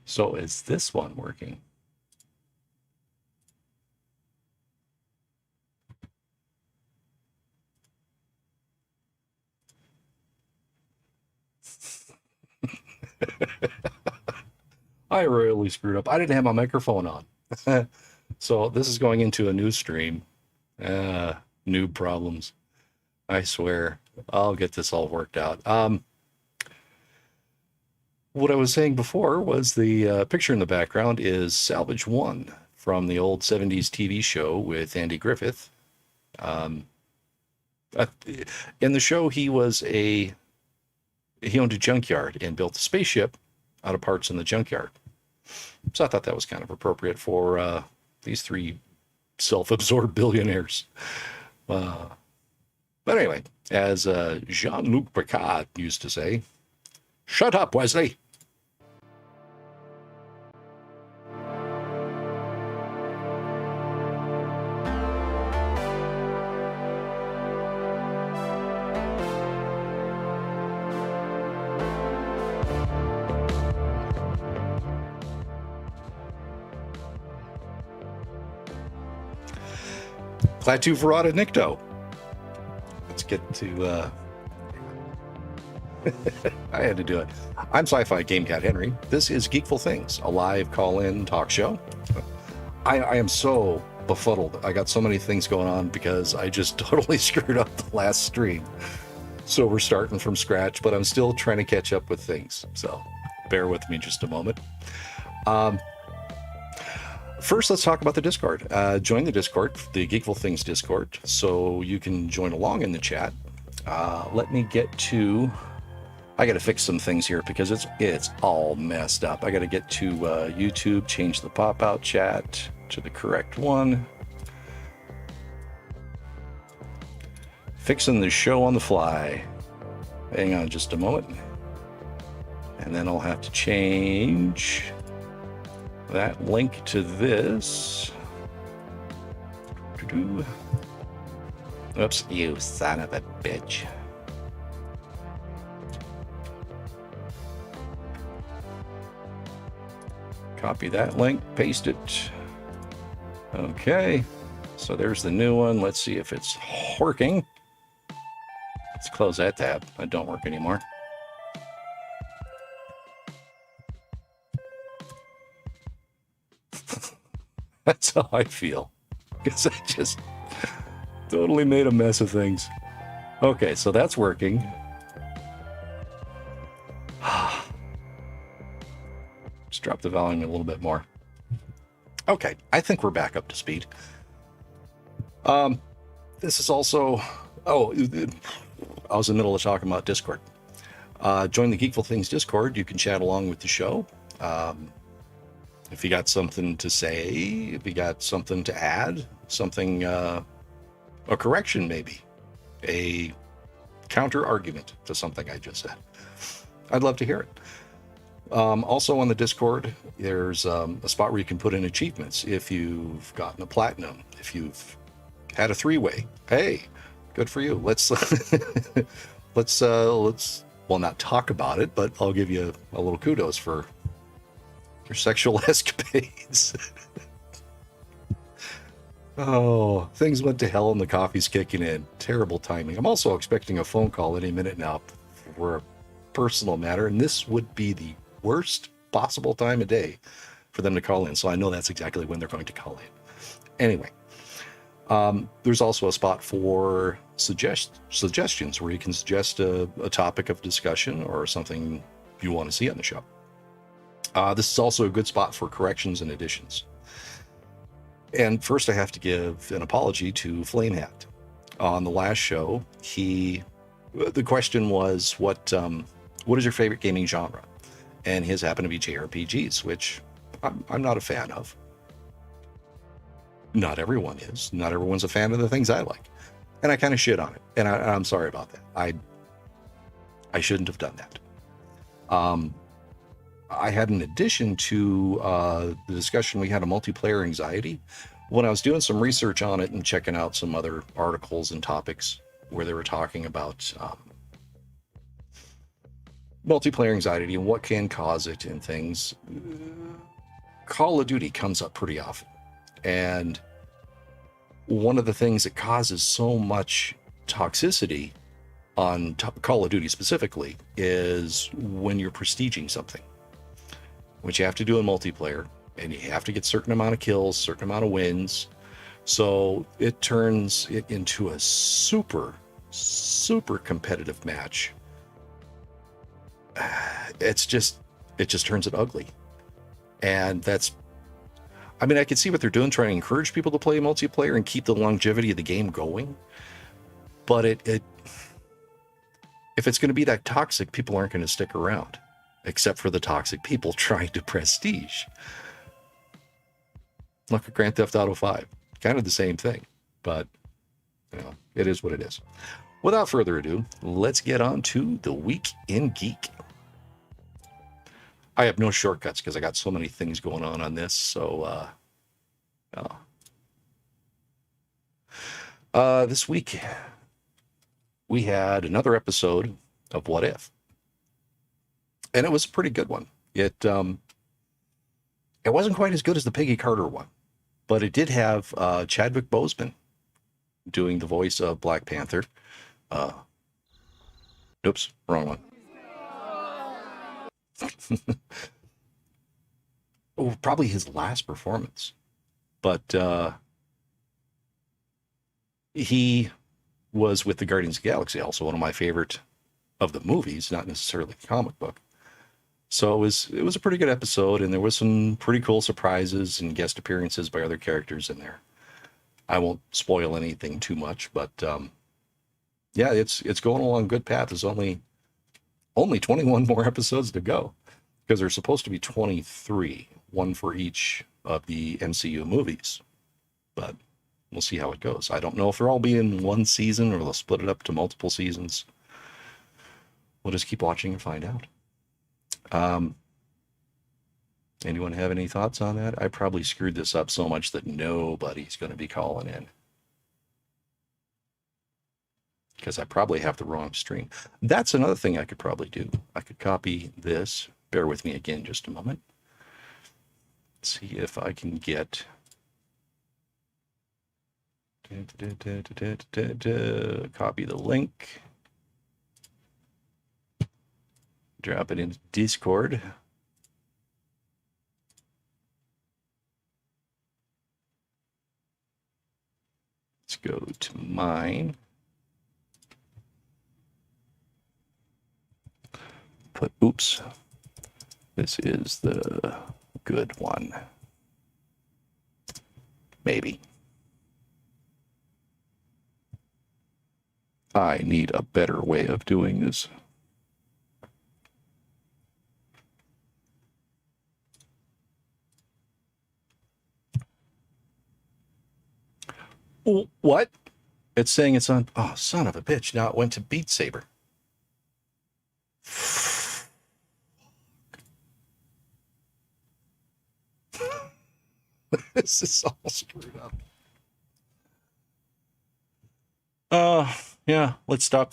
So is this one working? I really screwed up. I didn't have my microphone on. So this is going into a new stream. New problems. I swear. I'll get this all worked out. What I was saying before was the picture in the background is Salvage One from the old 70s TV show with Andy Griffith. Um, uh, in the show, he owned a junkyard and built a spaceship out of parts in the junkyard. So I thought that was kind of appropriate for these three self-absorbed billionaires. Uh, but anyway, as Jean-Luc Picard used to say, "Shut up, Wesley." Klaatu Verada Nikto. Let's get to. I had to do it. I'm Sci-Fi Game Cat Henry. This is Geekful Things, a live call-in talk show. I am so befuddled. I got so many things going on because I just totally screwed up the last stream. So we're starting from scratch, but I'm still trying to catch up with things. So bear with me just a moment. First, let's talk about the Discord. Join the Discord, the Geekful Things Discord, so you can join along in the chat. Let me get to... I got to fix some things here because it's all messed up. I got to get to YouTube, change the pop-out chat to the correct one. Fixing the show on the fly. Hang on just a moment. And then I'll have to change that link to this. Oops, you son of a bitch. Copy that link, paste it. Okay, so there's the new one. Let's see if it's working. Let's close that tab. That don't work anymore. That's how I feel, because I just totally made a mess of things. Okay, so that's working. Just drop the volume a little bit more. Okay, I think we're back up to speed. This is also... Oh, I was in the middle of talking about Discord. Join the Geekful Things Discord. You can chat along with the show. If you got something to say, if you got something to add, something, a correction maybe, a counter argument to something I just said, I'd love to hear it. Also on the Discord, there's a spot where you can put in achievements. If you've gotten a platinum, if you've had a three-way, hey, good for you. Let's well, not talk about it, but I'll give you a little kudos for your sexual escapades. Oh, things went to hell and the coffee's kicking in. Terrible timing. I'm also expecting a phone call any minute now for a personal matter, and this would be the worst possible time of day for them to call in. So I know that's exactly when they're going to call in. Anyway, there's also a spot for suggestions where you can suggest a topic of discussion or something you want to see on the show. This is also a good spot for corrections and additions. And first, I have to give an apology to Flamehat. On the last show, the question was, what is your favorite gaming genre? And his happened to be JRPGs, which I'm not a fan of. Not everyone is. Not everyone's a fan of the things I like. And I kind of shit on it. And I'm sorry about that. I shouldn't have done that. I had an addition to the discussion we had of multiplayer anxiety. When I was doing some research on it and checking out some other articles and topics where they were talking about multiplayer anxiety and what can cause it and things. Call of Duty comes up pretty often. And one of the things that causes so much toxicity on Call of Duty specifically is when you're prestiging something, which you have to do in multiplayer, and you have to get certain amount of kills, certain amount of wins. So it turns it into a super, super competitive match. It just turns it ugly. And that's, I mean, I can see what they're doing, trying to encourage people to play multiplayer and keep the longevity of the game going. But if it's going to be that toxic, people aren't going to stick around, except for the toxic people trying to prestige. Look at Grand Theft Auto 5, kind of the same thing, but it is what it is. Without further ado, let's get on to the Week in Geek. I have no shortcuts because I got so many things going on this. So, this week we had another episode of What If, and it was a pretty good one. It wasn't quite as good as the Peggy Carter one, but it did have Chadwick Boseman doing the voice of Black Panther. Oops, wrong one. Oh, probably his last performance, but he was with the Guardians of the Galaxy, also one of my favorite of the movies, not necessarily the comic book. So it was a pretty good episode, and there was some pretty cool surprises and guest appearances by other characters in there. I won't spoil anything too much, but yeah, it's going along a good path. There's only 21 more episodes to go, because there's supposed to be 23, one for each of the MCU movies. But we'll see how it goes. I don't know if they'll all be in one season or they'll split it up to multiple seasons. We'll just keep watching and find out. Anyone have any thoughts on that? I probably screwed this up so much that nobody's going to be calling in, because I probably have the wrong stream. That's another thing I could probably do. I could copy this. Bear with me again just a moment. Let's see if I can get... Copy the link. Drop it into Discord. Let's go to mine. Oops. This is the good one. Maybe. I need a better way of doing this. What? It's saying it's on... Oh, son of a bitch. Now it went to Beat Saber. This is all screwed up. Yeah, let's stop